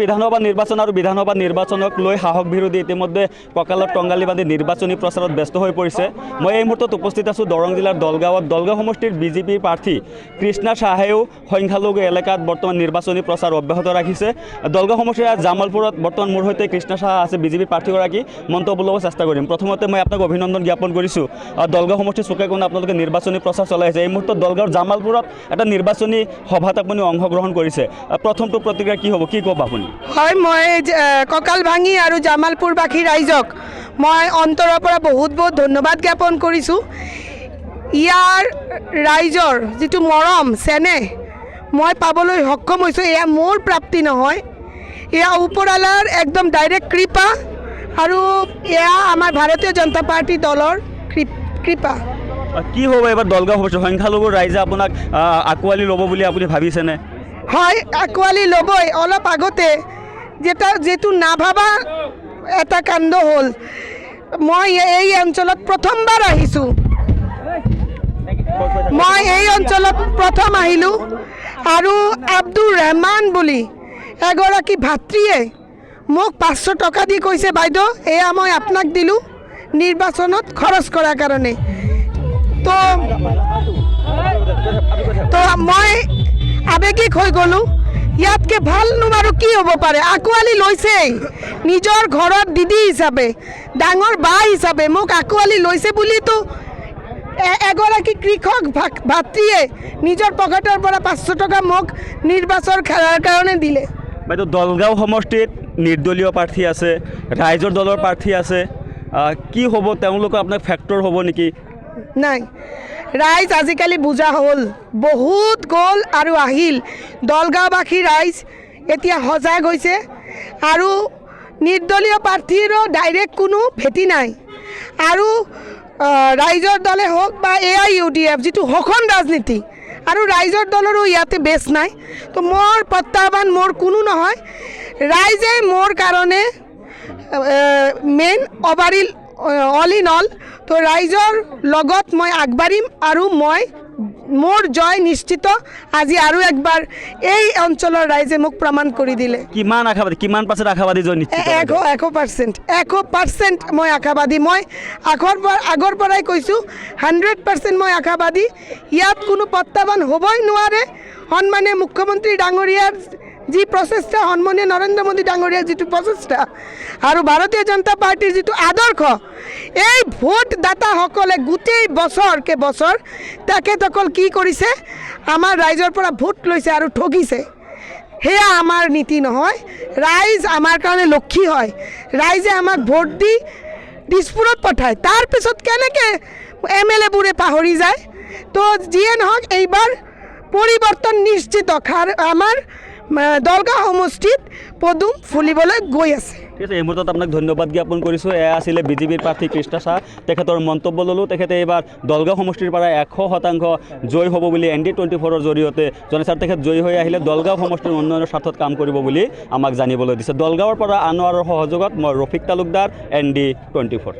বিধানসভা নিৰ্বাচন আৰু বিধানসভা নিৰ্বাচনক লৈ সাহস বিৰোধী ইতিমধ্যে কঁকালত টংগালি বান্ধি নিৰ্বাচনী প্ৰচাৰত ব্যস্ত হৈ পৰিছে। মই এই মুহূৰ্তত উপস্থিত আছোঁ দৰং জিলাৰ দলগাঁৱত। দলগাঁও সমষ্টিৰ বিজেপিৰ প্ৰাৰ্থী কৃষ্ণা চাহেও সংখ্যালঘু এলেকাত বৰ্তমান নিৰ্বাচনী প্ৰচাৰ অব্যাহত ৰাখিছে। দলগাঁও সমষ্টিৰ জামালপুৰত বৰ্তমান মোৰ সৈতে কৃষ্ণা চাহা আছে, বিজেপিৰ প্ৰাৰ্থীগৰাকী। মন্তব্য ল'ব চেষ্টা কৰিম। প্ৰথমতে মই আপোনাক অভিনন্দন জ্ঞাপন কৰিছোঁ। দলগাঁও সমষ্টিৰ চুকে কোণে আপোনালোকে নিৰ্বাচনী প্ৰচাৰ চলাই আছে। এই মুহূৰ্তত দলগাঁৱৰ জামালপুৰত এটা নিৰ্বাচনী সভাত আপুনি অংশগ্ৰহণ কৰিছে। প্ৰথমটো প্ৰতিক্ৰিয়া কি হ'ব, কি ক'ব আপুনি? হয়, মই কঁকাল ভাঙি আৰু জামালপুৰবাসী ৰাইজক মই অন্তৰৰ পৰা বহুত বহুত ধন্যবাদ জ্ঞাপন কৰিছোঁ। ইয়াৰ ৰাইজৰ যিটো মৰম চেনেহ মই পাবলৈ সক্ষম হৈছোঁ, এয়া মোৰ প্ৰাপ্তি নহয়, এয়া ওপৰৱালাৰ একদম ডাইৰেক্ট কৃপা আৰু এয়া আমাৰ ভাৰতীয় জনতা পাৰ্টি দলৰ কৃপা। কি হ'ব এইবাৰ দলগাঁও সমষ্টিৰ সংখ্যালঘু ৰাইজে আপোনাক আঁকোৱালি ল'ব বুলি আপুনি ভাবিছেনে? হয়, আঁকোৱালি ল'বই। অলপ আগতে যিটো নাভাবা এটা কাণ্ড হ'ল। মই এই অঞ্চলত প্ৰথমবাৰ আহিছোঁ, মই এই অঞ্চলত প্ৰথম আহিলোঁ আৰু আব্দুৰ ৰহমান বুলি এগৰাকী ভাতৃয়ে মোক 500 টকা দি কৈছে, বাইদেউ এয়া মই আপোনাক দিলোঁ নিৰ্বাচনত খৰচ কৰাৰ কাৰণে। তো মই আৱেগিক হৈ গ'লোঁ। ইয়াতকৈ ভালনো আৰু কি হ'ব পাৰে? আঁকোৱালি লৈছেই, নিজৰ ঘৰত দিদি হিচাপে, ডাঙৰ বা হিচাপে মোক আঁকোৱালি লৈছে বুলিতো এগৰাকী কৃষক ভাতৃয়ে নিজৰ পকেটৰ পৰা 500 টকা মোক নিৰ্বাচন খেলাৰ কাৰণে দিলে। বাইদেউ, দলগাঁও সমষ্টিত নিৰ্দলীয় প্ৰাৰ্থী আছে, ৰাইজৰ দলৰ প্ৰাৰ্থী আছে, কি হ'ব? তেওঁলোকৰ আপোনাক ফেক্টৰ হ'ব নেকি? নাই, ৰাইজ আজিকালি বুজা হ'ল, বহুত গ'ল আৰু আহিল। দলগাঁওবাসী ৰাইজ এতিয়া সজাগ হৈছে আৰু নিৰ্দলীয় প্ৰাৰ্থীৰো ডাইৰেক্ট কোনো ভেটি নাই। আৰু ৰাইজৰ দলে হওক বা AIUDF যিটো শোষণ ৰাজনীতি, আৰু ৰাইজৰ দলৰো ইয়াতে বেছ নাই। তো মোৰ প্ৰত্যাহ্বান মোৰ কোনো নহয়, ৰাইজে মোৰ কাৰণে মেইন অভাৰিল অল ইন অল। তো ৰাইজৰ লগত মই আগবাঢ়িম আৰু মোৰ জয় নিশ্চিত। আজি আৰু একবাৰ এই অঞ্চলৰ ৰাইজে মোক প্ৰমাণ কৰি দিলে। কিমান আশাবাদী, কিমান পাছত আশাবাদী জয় নিশ্চিত? 100% মই আশাবাদী। মই আগৰ পৰাই কৈছোঁ 100% মই আশাবাদী। ইয়াত কোনো প্ৰত্যাহ্বান হ'বই নোৱাৰে। সন্মানীয় মুখ্যমন্ত্ৰী ডাঙৰীয়াৰ যি প্ৰচেষ্টা, সন্মানীয় নৰেন্দ্ৰ মোদী ডাঙৰীয়াৰ যিটো প্ৰচেষ্টা আৰু ভাৰতীয় জনতা পাৰ্টিৰ যিটো আদৰ্শ, এই ভোটদাতাসকলে গোটেই বছৰকে বছৰ তেখেতসকল কি কৰিছে, আমাৰ ৰাইজৰ পৰা ভোট লৈছে আৰু ঠগিছে। সেয়া আমাৰ নীতি নহয়। ৰাইজ আমাৰ কাৰণে লক্ষী হয়। ৰাইজে আমাক ভোট দি দিছপুৰত পঠায়, তাৰপিছত কেনেকৈ MLA-বোৰে পাহৰি যায়। তো যিয়ে নহওক, এইবাৰ পৰিৱৰ্তন নিশ্চিত। আমাৰ দলগাঁও সমষ্টিত পদুম ফুলিবলৈ গৈ আছে। ঠিক আছে, এই মুহূৰ্তত আপোনাক ধন্যবাদ জ্ঞাপন কৰিছোঁ। এয়া আছিলে বিজেপিৰ প্ৰাৰ্থী কৃষ্ণা চাহ। তেখেতৰ মন্তব্য ল'লোঁ। তেখেতে এইবাৰ দলগাঁও সমষ্টিৰ পৰা 100% জয়ী হ'ব বুলি ND24ৰ জৰিয়তে জনাইছে। তেখেত জয়ী হৈ আহিলে দলগাঁও সমষ্টিৰ উন্নয়নৰ স্বাৰ্থত কাম কৰিব বুলি আমাক জানিবলৈ দিছে। দলগাঁৱৰ পৰা আনোৱাৰৰ সহযোগত মই ৰফিক তালুকদাৰ, ND24।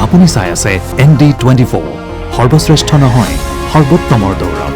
আপুনি চাই আছে ND24, সৰ্বশ্ৰেষ্ঠ নহয়, সৰ্বোত্তমৰ দৌৰ।